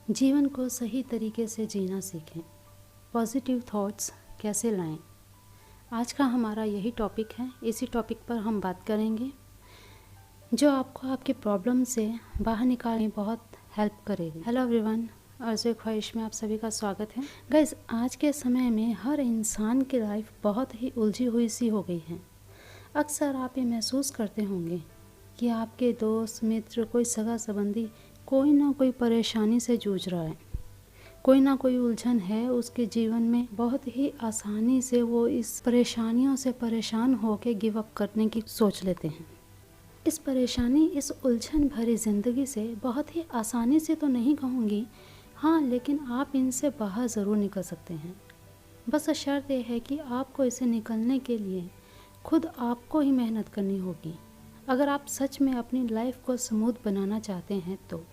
जीवन को सही तरीके से जीना सीखें। पॉजिटिव थॉट्स कैसे लाएं? आज का हमारा यही टॉपिक है। इसी टॉपिक पर हम बात करेंगे जो आपको आपके प्रॉब्लम से बाहर निकालने में बहुत हेल्प करेगी। हेलो एवरीवन, अर्ज़ ख्वाहिश में आप सभी का स्वागत है। गाइस, आज के समय में हर इंसान की लाइफ बहुत ही उलझी हुई सी हो गई है। अक्सर आप ये महसूस करते होंगे कि आपके दोस्त, मित्र, कोई सगा संबंधी कोई ना कोई परेशानी से जूझ रहा है, कोई ना कोई उलझन है उसके जीवन में। बहुत ही आसानी से वो इस परेशानियों से परेशान होकर गिव अप करने की सोच लेते हैं। इस परेशानी, इस उलझन भरी ज़िंदगी से बहुत ही आसानी से तो नहीं कहूँगी, हाँ, लेकिन आप इनसे बाहर ज़रूर निकल सकते हैं। बस शर्त यह है कि आपको इसे निकलने के लिए खुद आपको ही मेहनत करनी होगी। अगर आप सच में अपनी लाइफ को स्मूथ बनाना चाहते हैं, तो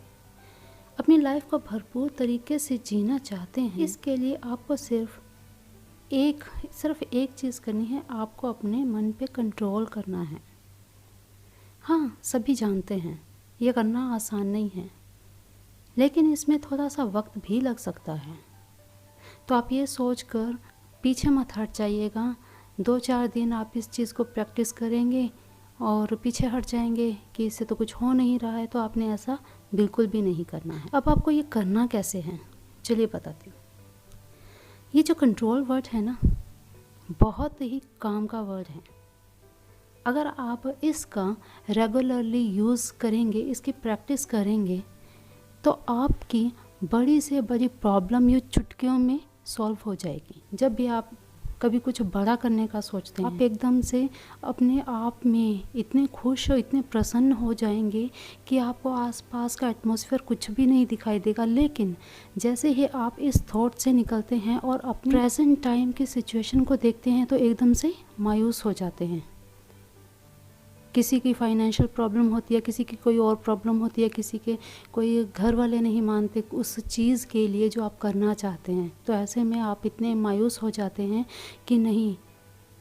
अपनी लाइफ को भरपूर तरीके से जीना चाहते हैं, इसके लिए आपको सिर्फ एक चीज़ करनी है। आपको अपने मन पे कंट्रोल करना है। हाँ, सभी जानते हैं ये करना आसान नहीं है, लेकिन इसमें थोड़ा सा वक्त भी लग सकता है। तो आप ये सोचकर पीछे मत हट जाइएगा। 2-4 दिन आप इस चीज़ को प्रैक्टिस करेंगे और पीछे हट जाएंगे कि इससे तो कुछ हो नहीं रहा है। तो आपने ऐसा बिल्कुल भी नहीं करना है। अब आपको ये करना कैसे है, चलिए बताती हूँ। ये जो कंट्रोल वर्ड है ना, बहुत ही काम का वर्ड है। अगर आप इसका रेगुलरली यूज़ करेंगे, इसकी प्रैक्टिस करेंगे, तो आपकी बड़ी से बड़ी प्रॉब्लम ये चुटकियों में सॉल्व हो जाएगी। जब भी आप कभी कुछ बड़ा करने का सोचते हैं, आप एकदम से अपने आप में इतने खुश और इतने प्रसन्न हो जाएंगे कि आपको आसपास का एटमॉस्फेयर कुछ भी नहीं दिखाई देगा। लेकिन जैसे ही आप इस थॉट से निकलते हैं और अपने प्रेजेंट टाइम की सिचुएशन को देखते हैं, तो एकदम से मायूस हो जाते हैं। किसी की फाइनेंशियल प्रॉब्लम होती है, किसी की कोई और प्रॉब्लम होती है, किसी के कोई घर वाले नहीं मानते उस चीज़ के लिए जो आप करना चाहते हैं। तो ऐसे में आप इतने मायूस हो जाते हैं कि नहीं,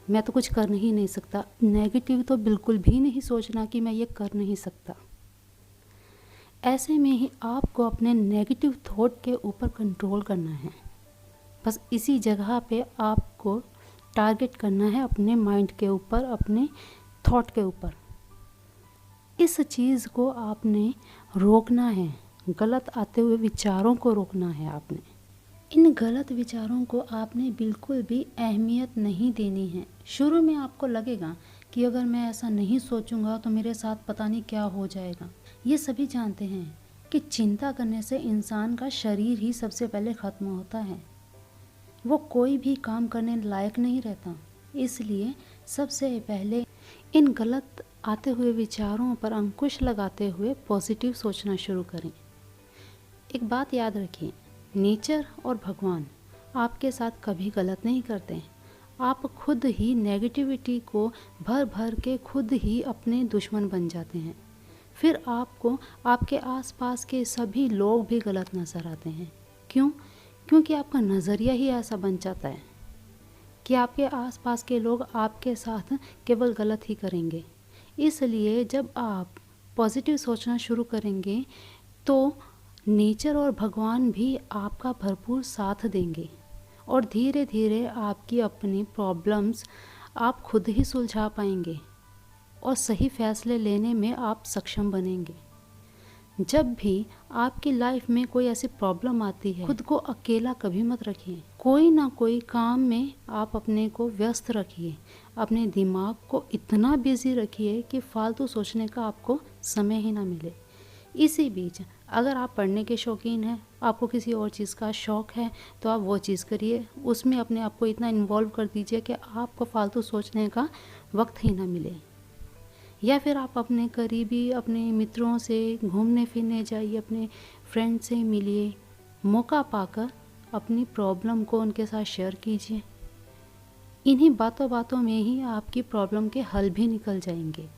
मैं तो कुछ कर ही नहीं सकता। नेगेटिव तो बिल्कुल भी नहीं सोचना कि मैं ये कर नहीं सकता। ऐसे में ही आपको अपने नेगेटिव थॉट के ऊपर कंट्रोल करना है। बस इसी जगह पे आपको टारगेट करना है, अपने माइंड के ऊपर, अपने थॉट के ऊपर। इस चीज़ को आपने रोकना है। गलत आते हुए विचारों को रोकना है आपने। इन गलत विचारों को आपने बिल्कुल भी अहमियत नहीं देनी है। शुरू में आपको लगेगा कि अगर मैं ऐसा नहीं सोचूंगा तो मेरे साथ पता नहीं क्या हो जाएगा। ये सभी जानते हैं कि चिंता करने से इंसान का शरीर ही सबसे पहले ख़त्म होता है। वो कोई भी काम करने लायक नहीं रहता। इसलिए सबसे पहले इन गलत आते हुए विचारों पर अंकुश लगाते हुए पॉजिटिव सोचना शुरू करें। एक बात याद रखिए, नेचर और भगवान आपके साथ कभी गलत नहीं करते। आप खुद ही नेगेटिविटी को भर भर के खुद ही अपने दुश्मन बन जाते हैं। फिर आपको आपके आसपास के सभी लोग भी गलत नज़र आते हैं। क्यों? क्योंकि आपका नज़रिया ही ऐसा बन जाता है कि आपके आसपास के लोग आपके साथ केवल गलत ही करेंगे। इसलिए जब आप पॉजिटिव सोचना शुरू करेंगे तो नेचर और भगवान भी आपका भरपूर साथ देंगे और धीरे धीरे आपकी अपनी प्रॉब्लम्स आप खुद ही सुलझा पाएंगे और सही फैसले लेने में आप सक्षम बनेंगे। जब भी आपकी लाइफ में कोई ऐसी प्रॉब्लम आती है, खुद को अकेला कभी मत रखिए। कोई ना कोई काम में आप अपने को व्यस्त रखिए। अपने दिमाग को इतना बिजी रखिए कि फालतू सोचने का आपको समय ही ना मिले। इसी बीच अगर आप पढ़ने के शौकीन हैं, आपको किसी और चीज़ का शौक़ है, तो आप वो चीज़ करिए। उसमें अपने आप को इतना इन्वॉल्व कर दीजिए कि आपको फालतू सोचने का वक्त ही ना मिले। या फिर आप अपने करीबी, अपने मित्रों से घूमने फिरने जाइए, अपने फ्रेंड से मिलिए। मौका पाकर अपनी प्रॉब्लम को उनके साथ शेयर कीजिए। इन्हीं बातों बातों में ही आपकी प्रॉब्लम के हल भी निकल जाएंगे।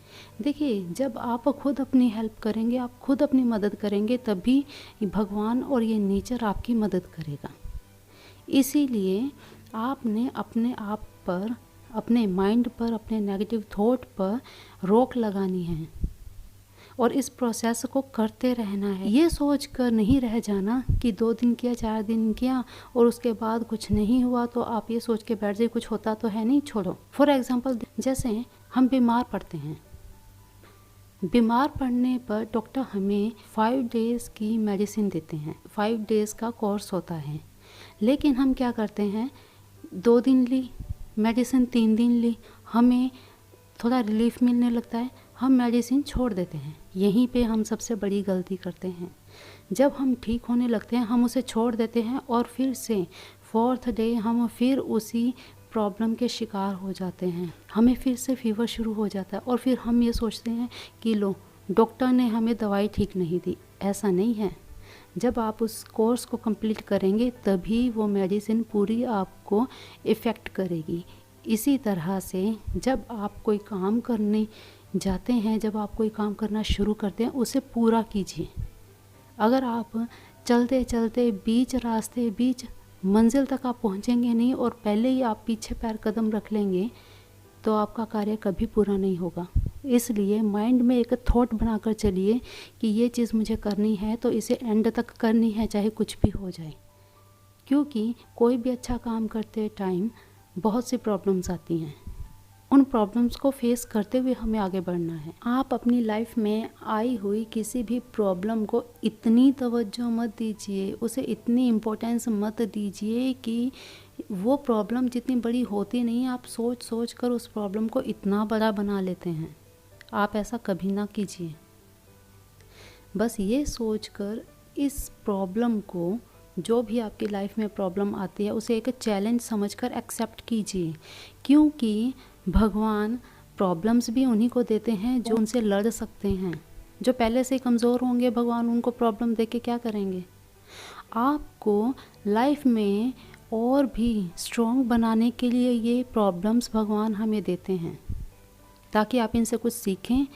देखिए, जब आप खुद अपनी हेल्प करेंगे, आप खुद अपनी मदद करेंगे, तभी भगवान और ये नेचर आपकी मदद करेगा। इसीलिए आपने अपने आप पर, अपने माइंड पर, अपने नेगेटिव थॉट पर रोक लगानी है और इस प्रोसेस को करते रहना है। ये सोच कर नहीं रह जाना कि 2 दिन किया, 4 दिन किया और उसके बाद कुछ नहीं हुआ तो आप ये सोच के बैठ जाइए कुछ होता तो है नहीं, छोड़ो। फॉर एग्जाम्पल, जैसे हम बीमार पड़ते हैं, बीमार पड़ने पर डॉक्टर हमें 5 डेज़ की मेडिसिन देते हैं, 5 डेज़ का कोर्स होता है। लेकिन हम क्या करते हैं, 2 दिन ली मेडिसिन, 3 दिन ली, हमें थोड़ा रिलीफ मिलने लगता है, हम मेडिसिन छोड़ देते हैं। यहीं पे हम सबसे बड़ी गलती करते हैं। जब हम ठीक होने लगते हैं हम उसे छोड़ देते हैं और फिर से 4th डे हम फिर उसी प्रॉब्लम के शिकार हो जाते हैं। हमें फिर से फीवर शुरू हो जाता है और फिर हम ये सोचते हैं कि लो, डॉक्टर ने हमें दवाई ठीक नहीं दी। ऐसा नहीं है। जब आप उस कोर्स को कंप्लीट करेंगे तभी वो मेडिसिन पूरी आपको इफ़ेक्ट करेगी। इसी तरह से जब आप कोई काम करने जाते हैं, जब आप कोई काम करना शुरू करते हैं, उसे पूरा कीजिए। अगर आप चलते चलते बीच रास्ते, बीच मंजिल तक आप पहुंचेंगे नहीं और पहले ही आप पीछे पैर कदम रख लेंगे तो आपका कार्य कभी पूरा नहीं होगा। इसलिए माइंड में एक थॉट बनाकर चलिए कि ये चीज़ मुझे करनी है तो इसे एंड तक करनी है, चाहे कुछ भी हो जाए। क्योंकि कोई भी अच्छा काम करते टाइम बहुत सी प्रॉब्लम्स आती हैं, उन प्रॉब्लम्स को फेस करते हुए हमें आगे बढ़ना है। आप अपनी लाइफ में आई हुई किसी भी प्रॉब्लम को इतनी तवज्जो मत दीजिए, उसे इतनी इम्पोर्टेंस मत दीजिए कि वो प्रॉब्लम जितनी बड़ी होती नहीं, आप सोच सोच कर उस प्रॉब्लम को इतना बड़ा बना लेते हैं। आप ऐसा कभी ना कीजिए। बस ये सोचकर इस प्रॉब्लम को, जो भी आपकी लाइफ में प्रॉब्लम आती है, उसे एक चैलेंज समझकर एक्सेप्ट कीजिए। क्योंकि भगवान प्रॉब्लम्स भी उन्हीं को देते हैं जो उनसे लड़ सकते हैं। जो पहले से कमज़ोर होंगे, भगवान उनको प्रॉब्लम दे के क्या करेंगे। आपको लाइफ में और भी स्ट्रॉन्ग बनाने के लिए ये प्रॉब्लम्स भगवान हमें देते हैं, ताकि आप इनसे कुछ सीखें,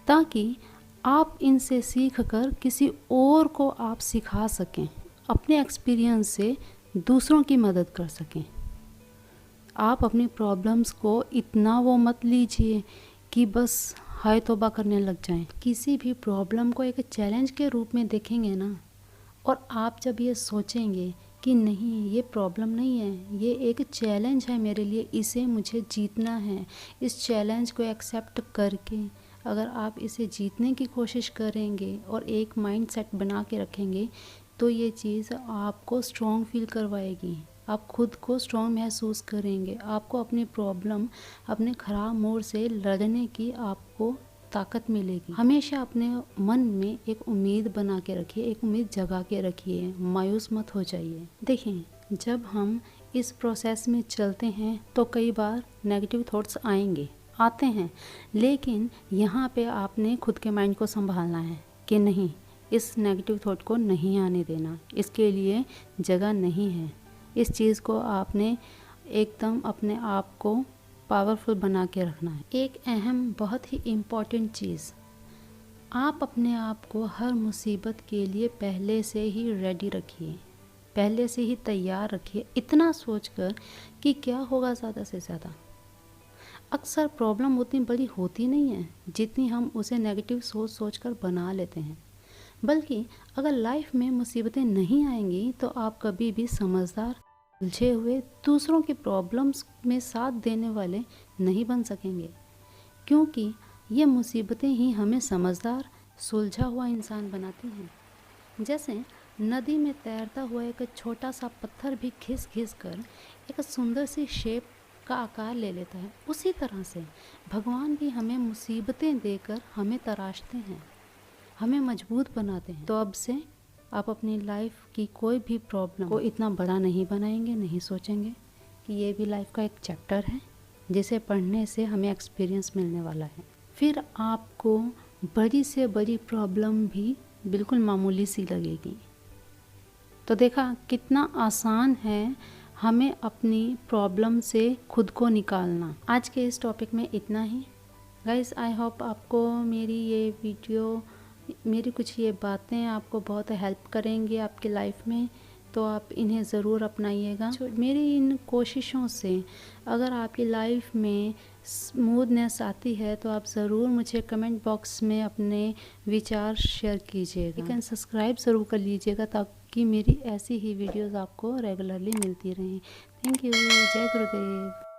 ताकि आप इनसे सीख कर किसी और को आप सिखा सकें, अपने एक्सपीरियंस से दूसरों की मदद कर सकें। आप अपनी प्रॉब्लम्स को इतना वो मत लीजिए कि बस हाय तौबा करने लग जाएं। किसी भी प्रॉब्लम को एक चैलेंज के रूप में देखेंगे ना, और आप जब ये सोचेंगे कि नहीं, ये प्रॉब्लम नहीं है, ये एक चैलेंज है मेरे लिए, इसे मुझे जीतना है, इस चैलेंज को एक्सेप्ट करके अगर आप इसे जीतने की कोशिश करेंगे और एक माइंड सेट बना के रखेंगे तो ये चीज़ आपको स्ट्रॉन्ग फील करवाएगी। आप खुद को स्ट्रॉन्ग महसूस करेंगे। आपको अपनी प्रॉब्लम, अपने ख़राब मूड से लड़ने की आपको ताकत मिलेगी। हमेशा अपने मन में एक उम्मीद बना के रखिए, एक उम्मीद जगा के रखिए, मायूस मत हो जाइए। देखिए, जब हम इस प्रोसेस में चलते हैं तो कई बार नेगेटिव थॉट्स आते हैं, लेकिन यहाँ पे आपने खुद के माइंड को संभालना है कि नहीं, इस नेगेटिव थॉट को नहीं आने देना, इसके लिए जगह नहीं है। इस चीज़ को आपने एकदम अपने आप को पावरफुल बना के रखना है। एक अहम, बहुत ही इम्पॉर्टेंट चीज़, आप अपने आप को हर मुसीबत के लिए पहले से ही रेडी रखिए, पहले से ही तैयार रखिए, इतना सोचकर कि क्या होगा ज़्यादा से ज़्यादा। अक्सर प्रॉब्लम उतनी बड़ी होती नहीं है जितनी हम उसे नेगेटिव सोच कर बना लेते हैं। बल्कि अगर लाइफ में मुसीबतें नहीं आएंगी तो आप कभी भी समझदार, उलझे हुए, दूसरों की प्रॉब्लम्स में साथ देने वाले नहीं बन सकेंगे। क्योंकि ये मुसीबतें ही हमें समझदार, सुलझा हुआ इंसान बनाती हैं। जैसे नदी में तैरता हुआ एक छोटा सा पत्थर भी घिस घिस कर एक सुंदर सी शेप का आकार ले लेता है, उसी तरह से भगवान भी हमें मुसीबतें देकर हमें तराशते हैं, हमें मजबूत बनाते हैं। तो अब से आप अपनी लाइफ की कोई भी प्रॉब्लम को इतना बड़ा नहीं बनाएंगे, नहीं सोचेंगे कि ये भी लाइफ का एक चैप्टर है जिसे पढ़ने से हमें एक्सपीरियंस मिलने वाला है। फिर आपको बड़ी से बड़ी प्रॉब्लम भी बिल्कुल मामूली सी लगेगी। तो देखा कितना आसान है हमें अपनी प्रॉब्लम से खुद को निकालना। आज के इस टॉपिक में इतना ही गाइस। आई होप आपको मेरी ये वीडियो, मेरी कुछ ये बातें आपको बहुत हेल्प करेंगी आपकी लाइफ में। तो आप इन्हें ज़रूर अपनाइएगा। मेरी इन कोशिशों से अगर आपकी लाइफ में स्मूथनेस आती है तो आप ज़रूर मुझे कमेंट बॉक्स में अपने विचार शेयर कीजिएगा। लेकिन सब्सक्राइब ज़रूर कर लीजिएगा ताकि मेरी ऐसी ही वीडियोज़ आपको रेगुलरली मिलती रहें। Thank you. जय गुरुदेव।